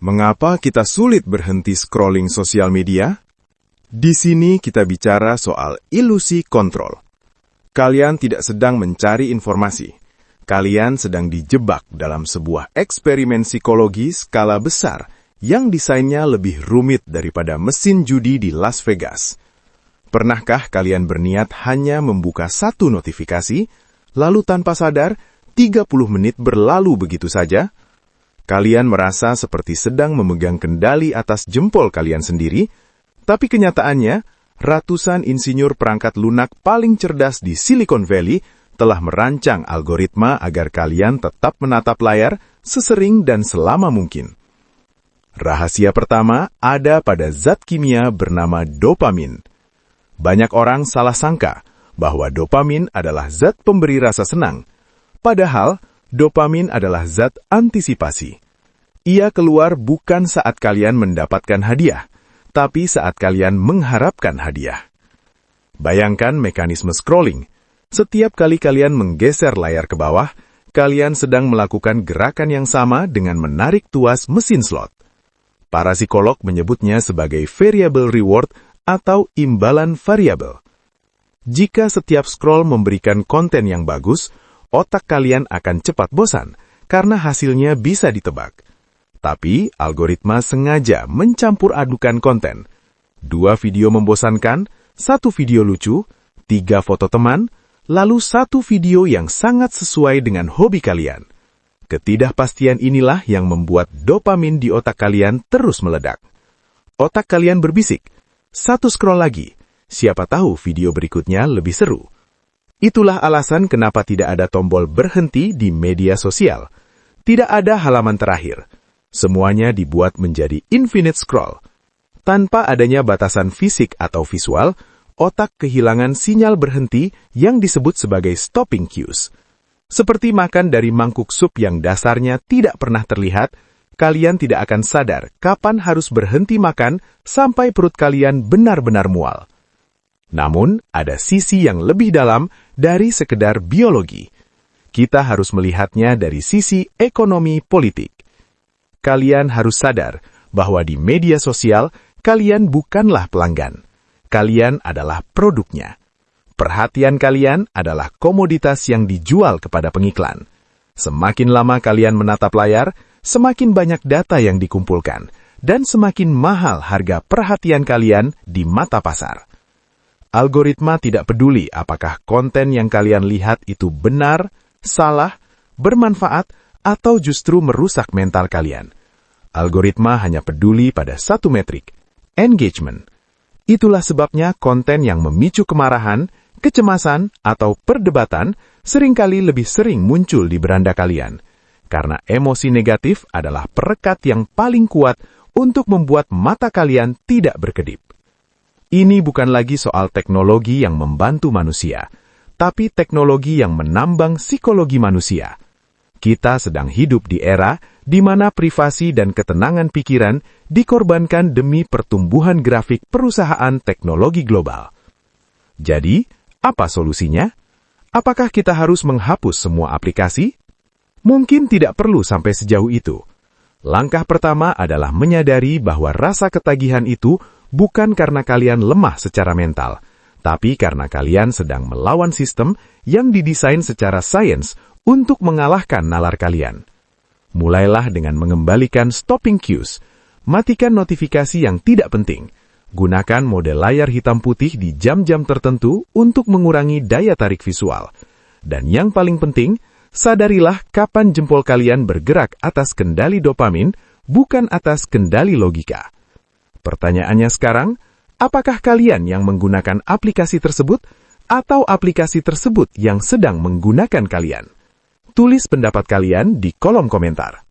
Mengapa kita sulit berhenti scrolling sosial media? Di sini kita bicara soal ilusi kontrol. Kalian tidak sedang mencari informasi. Kalian sedang dijebak dalam sebuah eksperimen psikologi skala besar yang desainnya lebih rumit daripada mesin judi di Las Vegas. Pernahkah kalian berniat hanya membuka satu notifikasi, lalu tanpa sadar, 30 menit berlalu begitu saja? Kalian merasa seperti sedang memegang kendali atas jempol kalian sendiri, tapi kenyataannya, ratusan insinyur perangkat lunak paling cerdas di Silicon Valley telah merancang algoritma agar kalian tetap menatap layar sesering dan selama mungkin. Rahasia pertama ada pada zat kimia bernama dopamin. Banyak orang salah sangka bahwa dopamin adalah zat pemberi rasa senang, padahal dopamin adalah zat antisipasi. Ia keluar bukan saat kalian mendapatkan hadiah, tapi saat kalian mengharapkan hadiah. Bayangkan mekanisme scrolling. Setiap kali kalian menggeser layar ke bawah, kalian sedang melakukan gerakan yang sama dengan menarik tuas mesin slot. Para psikolog menyebutnya sebagai variable reward atau imbalan variabel. Jika setiap scroll memberikan konten yang bagus, otak kalian akan cepat bosan, karena hasilnya bisa ditebak. Tapi, algoritma sengaja mencampur adukan konten. 2 video membosankan, 1 video lucu, 3 foto teman, lalu 1 video yang sangat sesuai dengan hobi kalian. Ketidakpastian inilah yang membuat dopamin di otak kalian terus meledak. Otak kalian berbisik, 1 scroll lagi, siapa tahu video berikutnya lebih seru. Itulah alasan kenapa tidak ada tombol berhenti di media sosial. Tidak ada halaman terakhir. Semuanya dibuat menjadi infinite scroll. Tanpa adanya batasan fisik atau visual, otak kehilangan sinyal berhenti yang disebut sebagai stopping cues. Seperti makan dari mangkuk sup yang dasarnya tidak pernah terlihat, kalian tidak akan sadar kapan harus berhenti makan sampai perut kalian benar-benar mual. Namun, ada sisi yang lebih dalam dari sekedar biologi. Kita harus melihatnya dari sisi ekonomi politik. Kalian harus sadar bahwa di media sosial, kalian bukanlah pelanggan. Kalian adalah produknya. Perhatian kalian adalah komoditas yang dijual kepada pengiklan. Semakin lama kalian menatap layar, semakin banyak data yang dikumpulkan, dan semakin mahal harga perhatian kalian di mata pasar. Algoritma tidak peduli apakah konten yang kalian lihat itu benar, salah, bermanfaat, atau justru merusak mental kalian. Algoritma hanya peduli pada satu metrik, engagement. Itulah sebabnya konten yang memicu kemarahan, kecemasan, atau perdebatan seringkali lebih sering muncul di beranda kalian. Karena emosi negatif adalah perekat yang paling kuat untuk membuat mata kalian tidak berkedip. Ini bukan lagi soal teknologi yang membantu manusia, tapi teknologi yang menambang psikologi manusia. Kita sedang hidup di era di mana privasi dan ketenangan pikiran dikorbankan demi pertumbuhan grafik perusahaan teknologi global. Jadi, apa solusinya? Apakah kita harus menghapus semua aplikasi? Mungkin tidak perlu sampai sejauh itu. Langkah pertama adalah menyadari bahwa rasa ketagihan itu bukan karena kalian lemah secara mental, tapi karena kalian sedang melawan sistem yang didesain secara sains untuk mengalahkan nalar kalian. Mulailah dengan mengembalikan stopping cues. Matikan notifikasi yang tidak penting. Gunakan mode layar hitam putih di jam-jam tertentu untuk mengurangi daya tarik visual. Dan yang paling penting, sadarilah kapan jempol kalian bergerak atas kendali dopamin, bukan atas kendali logika. Pertanyaannya sekarang, apakah kalian yang menggunakan aplikasi tersebut atau aplikasi tersebut yang sedang menggunakan kalian? Tulis pendapat kalian di kolom komentar.